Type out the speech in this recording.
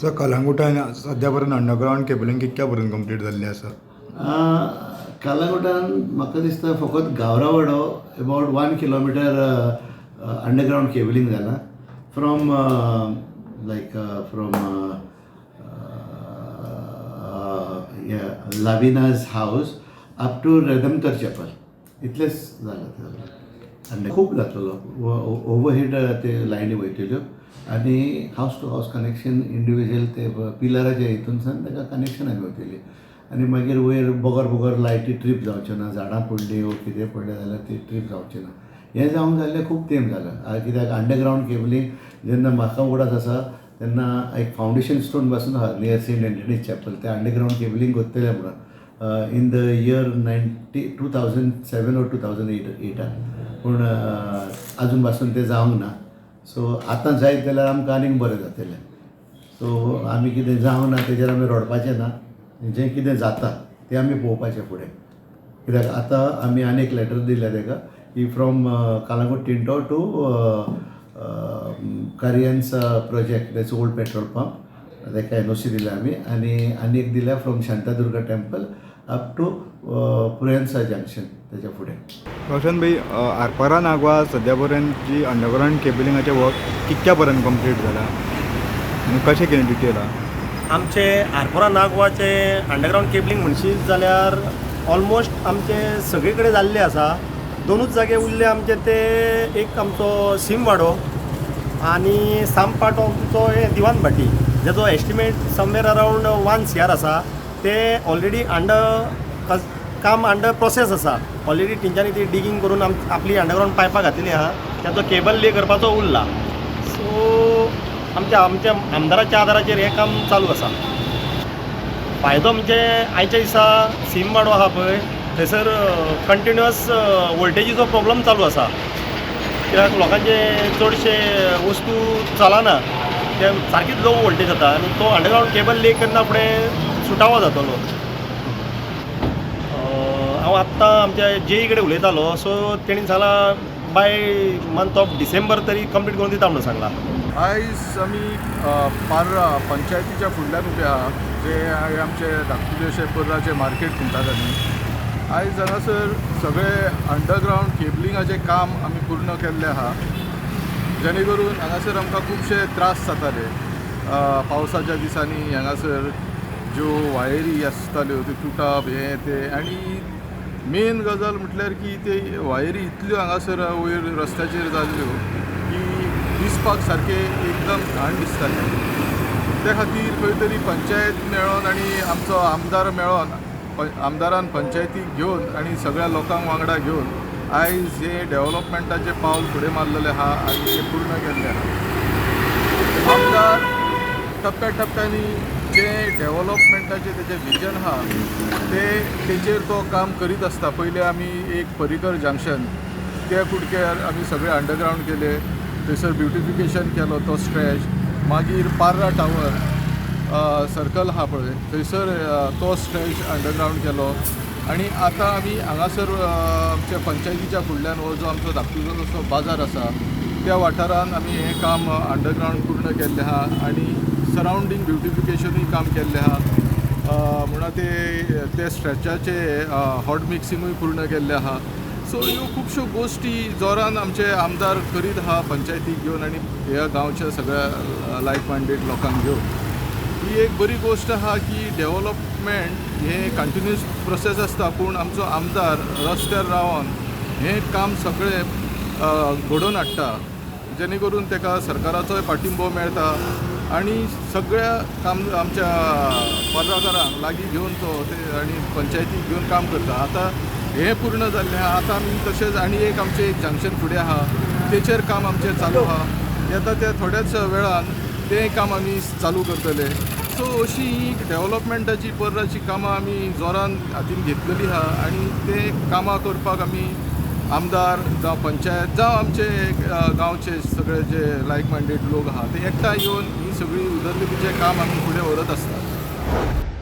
Sir कलांगुटान सद्या पर्यंत underground cabling कितक्या पर्यंत कंप्लीट जाल्ली आसा? कलांगुटान म्हाका दिसता फकत गावरावाडो अबावट 1 किलोमिटर अंडरग्राउंड केबलिंग जाला फ्रॉम लाविनाज हाऊस अप टू रेदमतर चॅपल इतलेंच जालां आनी खूब जातलो ओवरहेड ते लायनी वयतल्यो आनी हावस टू हावस कनेक्शन इंडिविज्युअल ते पिलराच्या हितूनसान ताका कनेक्शनां वयतलीं आनी मागीर वयर बोगर लायटी ट्रीप जावच्यो ना झाडां पडलीं वो कितें पडलें जाल्यार ती ट्रीप जावची ना हें जावंक जाल्लें खूब तेंप जालां कित्याक अंडरग्राउंड केबलिंग जेन्ना म्हाका उगडास आसा तेन्ना एक फावंडेशन स्टोन पासून आहा नियर सेंट एंटनीज चॅपल ते अंडरग्राउंड केबलिंग करतले म्हणून इन द इयर 2007 or 2008 पूण अजून पासून ते जावंक ना सो आतां जायत जाल्यार आमकां आनीक बरें जातलें सो आमी कितें जावं ना तेजेर आमी रडपाचें ना जें कितें जाता तें आमी पळोवपाचें फुडें कित्याक आतां आमी आनी एक लेटर दिल्या ताका की फ्रॉम कालांगूट टिंटो टू करियन्स project that's old petrol pump ताका NOC दिल्या आमी आनी एक दिल्या from Shantadurga temple up to पुरेन्सा जंक्शन तेच्या फुडें. रोशन भाई आरपारा नागवा सद्या पर्यंत जी अंडरग्राउंड केबलिंगाचें वर्क कितक्या पर्यंत कंप्लीट जालां आनी कशें कितें डिटेल आहा? आमचे आरपोरा नागवाचे अंडरग्राउंड केबलिंग म्हणशीत जाल्यार ऑलमोस्ट आमचे सगळे कडेन जाल्ले आसा. दोनूच जागे उरले आमचे ते एक आमचो सिमवाडो आनी साम पार्ट ऑफचो हे दिवान भाटी जेजो एस्टिमेट समवेर अरावंड 1 CR आसा ते ऑलरेडी काम अंडर प्रोसेस आसा. ऑलरेडी तेंच्यांनी ती डिगींग करून आपली अंडरग्राउंड पायपां घातिल्ली आहा त्याचो केबल ले करपाचो उरला सो आमच्या आमदाराच्या आदाराचेर हें काम चालू आसा. फायदो म्हणजे आयच्या दिसा सिमवाडो आहा पळय थंयसर कंटिन्युअस वोल्टेजीचो प्रॉब्लम चालू आसा कित्याक लोकांचे चडशे वस्तू चलना ते सारकीच लो वोल्टेज जाता आनी तो अंडरग्राउंड केबल ले करना फुडें सुटावो जातलो. हांव आत्तां आमच्या JE कडेन उलयतालो सो तेणी सांगलां बाय मंथ ऑफ डिसेंबर तरी कंप्लीट करून दिता म्हणून सांगलां. आयज आमी पार्रा पंचायतीच्या फुडल्यान उबे आहा जे आमचे धाकटुलेशे पर्राचे मार्केट म्हणटात आमी. आयज हांगासर सगळे अंडरग्राउंड केबलिंगाचें काम आमी पूर्ण केल्लें आहा जेणे करून हांगासर आमकां खुबशे त्रास जाताले. पावसाच्या दिसांनी हांगासर ज्यो वायरी आसताल्यो त्यो तुटप हें तें आनी मेन गजाल म्हटल्यार की ते वायरी इतल्यो हांगासर वयर रस्त्याचेर जाल्ल्यो की दिसपाक सारके एकदम घाण दिसताले. त्या खातीर खंय तरी पंचायत मेळोन आनी आमचो आमदार मेळोन आमदारान पंचायतीक घेवन आनी सगळ्या लोकांक वांगडा घेवन आयज हे डेव्हलपमेंटाचें पावल फुडें मारलेलें आहा आनी तें पूर्ण केल्लें आहा. आमदार टप्प्या टप्प्यांनी जे डेव्हलपमेंटाचें तेजें विजन आहा तेचेर तो काम करीत आसता. पयलीं आमी एक पर्रीकर जंक्शन त्या कुडक्यार आमी सगळे अंडरग्राउंड केले थंयसर ब्युटिफिकेशन केलो तो स्ट्रेच मागीर पार्रा टावर सर्कल आहा पळय थंयसर तो स्ट्रेच अंडरग्राउंड केलो आनी आतां आमी हांगासर आमच्या पंचायतीच्या फुडल्यान हो जो आमचो धाकटुलो बाजार आसा त्या वाठारान आमी हें काम अंडरग्राउंड पूर्ण केल्लें आहा आनी सरावंडींग ब्युटिफिकेशनूय काम केल्लें आहा म्हणून ते स्ट्रेचाचे हॉट मिक्सिंगूय पूर्ण केल्लें आहा. सो ह्यो खुबश्यो गोश्टी जोरान आमचे आमदार करीत आहा पंचायतीक घेवन आनी ह्या गांवच्या सगळ्या लायक मायंडेड लोकांक घेवन. ही एक बरी गोश्ट आहा की डेव्हलपमेंट हें कंटिन्युअस प्रोसेस आसता पूण आमचो आमदार रस्त्यार रावन हें काम सगळें घडोवन हाडटा जेणे करून ताका सरकाराचोय पाठिंबो मेळटा आनी सगळ्या आमच्या पर्राकारांक लागीं घेवन तो आनी पंचायतीक घेवन काम करता. आतां हें पूर्ण जाल्लें आहा. आतां आमी तशेंच आनी एक आमचें एक जंक्शन फुडें आहा तेचेर काम आमचें चालू आहा. येता त्या थोड्याच वेळान तें काम आमी चालू करतले. सो अशी ही डेव्हलपमेंटाची पर्राची कामां आमी जोरान हातीन घेतलेली आहा आनी ते कामां करपाक आमी आमदार जावं पंचायत जावं आमचे गांवचे सगळे जे लायक मायंडेड लोक आहा ते एकठांय येवन ही सगळी उदरगतीचें काम आमी फुडें व्हरत आसतात.